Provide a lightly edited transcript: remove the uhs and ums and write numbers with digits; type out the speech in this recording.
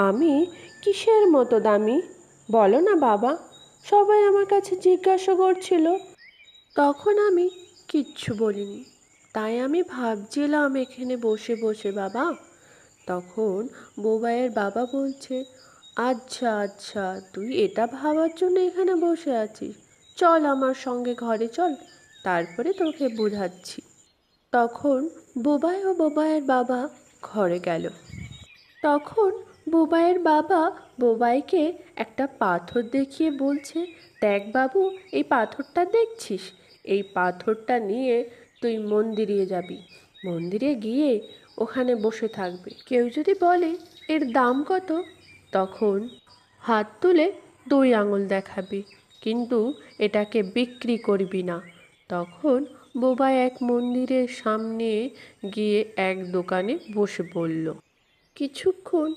আমি কিসের মতো দামি বলো না বাবা? সবাই আমার কাছে জিজ্ঞাসা করছিল। তখন আমি কিচ্ছু বলিনি। তাই আমি ভাবছিলাম এখানে বসে বসে বাবা। তখন বোবাইয়ের বাবা বলছে, আচ্ছা আচ্ছা, তুই এটা ভাবার জন্য এখানে বসে আছিস। চল আমার সঙ্গে ঘরে চল, তারপরে তোকে বোঝাচ্ছি। তখন বোবাই ও বোবাইয়ের বাবা ঘরে গেল। তখন বোবাইয়ের বাবা বোবাইকে একটা পাথর দেখিয়ে বলছে, দেখ বাবু, এই পাথরটা দেখছিস? এই পাথরটা নিয়ে তুই মন্দিরে যাবি। মন্দিরে গিয়ে ওখানে বসে থাকবে। কেউ যদি বলে এর দাম কত, তখন হাত তুলে 2 আঙুল দেখাবি, কিন্তু এটাকে বিক্রি করবি না। তখন বোবাই এক মন্দিরের সামনে গিয়ে এক দোকানে বসে পড়ল। কিছুক্ষণ